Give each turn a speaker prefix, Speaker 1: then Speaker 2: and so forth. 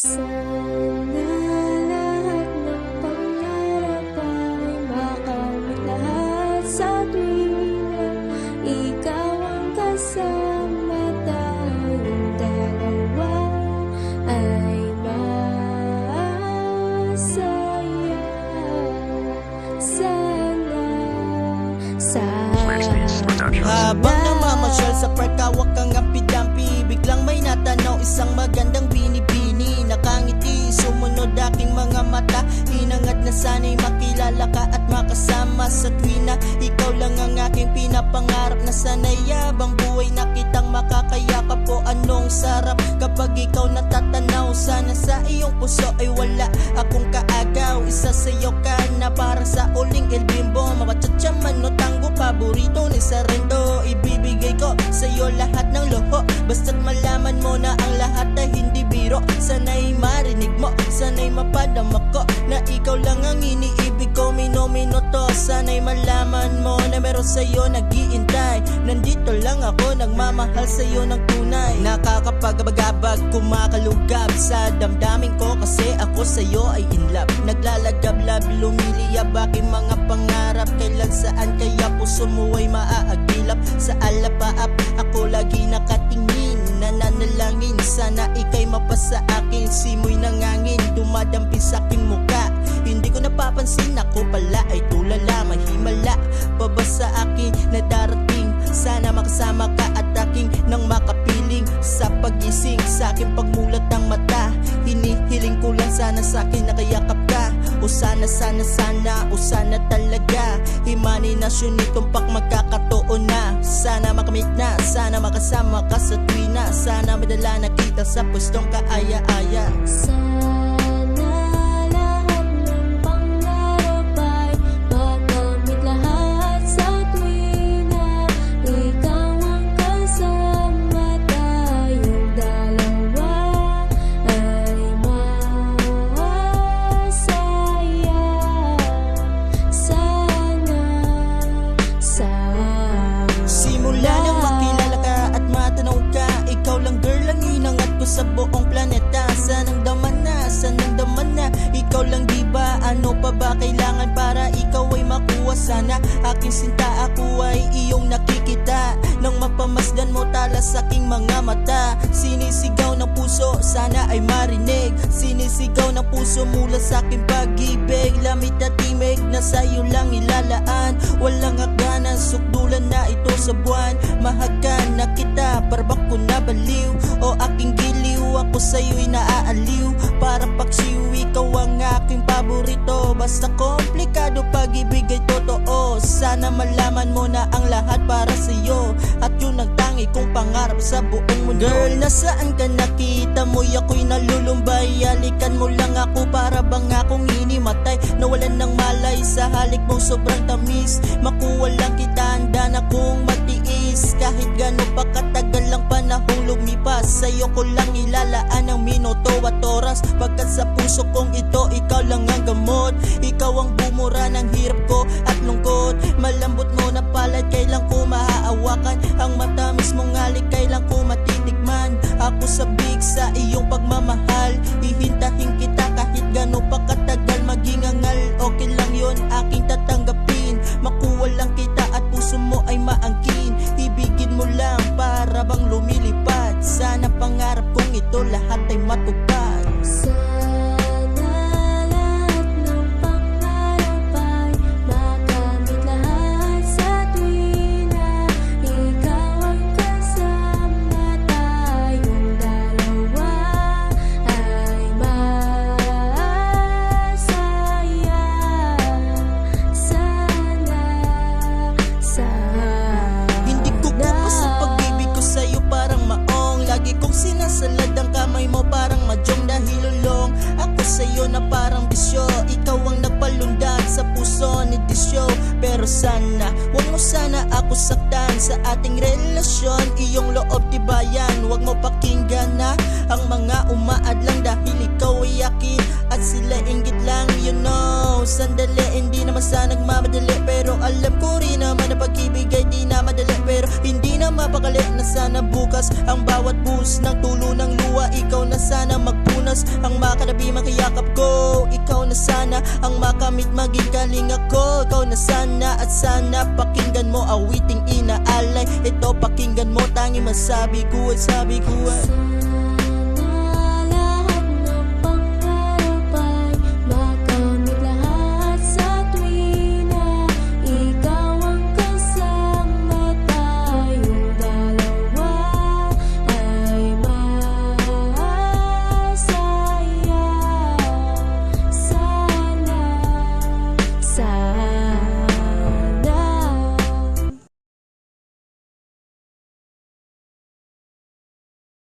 Speaker 1: Sana lahat ng pangarap ay makamit lahat sa tuwing ikaw ang kasama, tayong dalawa ay masaya.
Speaker 2: Habang namamasyal sa park, hawak kang ampi-dampi, biglang may natanaw isang magandang bini-bini. Nakangiti, sumunod aking mga mata, hinangad na sana'y makilala ka at makasama sa tuwina. Ikaw lang ang aking pinapangarap, na sana'y yabang buhay na kitang makakayakap. Po anong sarap kapag ikaw natatanaw, sana sa iyong puso ay wala akong kaagaw. Isa sa'yo ka na para sa uling El Bimbo, mapachatcha mano tango, paborito ni Sarendo. Ibibigay ko sa'yo lahat ng loho, basta't malaman mo na ang lahat ay hindi biro. Sana'y marinig mo, sana'y mapadama ko na ikaw lang ang iniibig ko, mino-mino to. Sana'y malaman mo na meron sa'yo nag-iintay, nandito lang ako, nagmamahal sa'yo ng tunay. Nakakapagabagabag, kumakalugab sa damdamin ko, kasi ako sa'yo ay in love. Naglalagablab, lumiliyab aking mga pangarap, kailan saan kaya puso mo ay maaagilap. Sa alapaap ako lagi nakatingin, nananalangin sana ika'y mapasa akin. Simoy ng hangin dumadampi sa aking muka, hindi ko napapansin ako pala ay tulala. Mahimala pa ba sa akin na darating, sana makasama ka at aking nang makapiling. Sa pagising sa aking pagmulat ng mata, hinihiling ko lang sana sa akin nakayakap ka. O sana, sana, sana, o sana talaga imaninasyon nitong pak magkakatoon na. Sana makamit na, sana makasama ka sa tuwina, sana madala na kita sa pwestong kaaya-aya. Sa buong planeta, sanang daman na ikaw lang, diba? Ano pa ba kailangan para ikaw ay makuha? Sana aking sinta, ako ay iyong nakikita, nang mapamasdan mo tala sa aking mga mata. Sinisigaw ng puso, sana ay marinig, sinisigaw ng puso mula sa aking pag-ibig. Lamit at timig na sa'yo lang ilalaan, walang hagdanan, sukdulan na ito sa buwan. Mahagan na kita, parang ko na baliw, o aking giliw, ako sa'yo'y naaaliw. Para paksiw, ikaw ang aking paborito, basta komplikado pag-ibig ay totoo. Sana malaman mo na ang lahat para sa'yo, at yun ang tangi kong pangarap sa buong mundo. Girl, nasaan ka? Nakita mo'y ako'y nalulumbay, halikan mo lang ako para bang akong inimatay. Nawalan ng malay sa halik mo, sobrang tamis, makuha lang kita, handa na kong matiis. Kahit gano'n pa katagal lang panahong lumipas, sa'yo ko lang ilalaan ang minuto at oras, pagkat sa puso kong ito ikaw lang ang gamot. Ikaw ang bumura ng hirap ko at lungkot, malambot mo na palad, kailan ko maaawakan. Ang matamis mong halik, kailan ko matitikman. Ako sabik sa iyong pagmamahal, hihintahin kita kahit gano'n pa katagal. Maging angal, okay lang yun, aking tatanggapin. Makuha lang kita at puso mo ay maangkin, ibigin mo lang para bang lumilipad. Sana pangarap kong ito lahat ay matupad. Sinasalad ang kamay mo parang madyong dahil ulong ako sa'yo na parang bisyo. Ikaw ang nagpalundag sa puso ni Disyo, pero sana huwag mo sana ako saktan sa ating relasyon. Iyong loob tibayan, huwag mo pakinggan na ang mga umaadlang, dahil ikaw ay akin at sila inggit lang, you know. Sandali, hindi naman sana nagmamadali, pero alam ko rin naman na pag-ibig ay di na madali. Pero hindi na mapakali na sana bukas ang bawat buhos ng tulo ng luha, ikaw na sana magpunas ang Kanabi makiyakap ko, ikaw na sana ang makamit maging kalinga ko. Ikaw na sana at sana pakinggan mo awiting inaalay. Ito pakinggan mo, tangi masabi ko ay sabi ko ay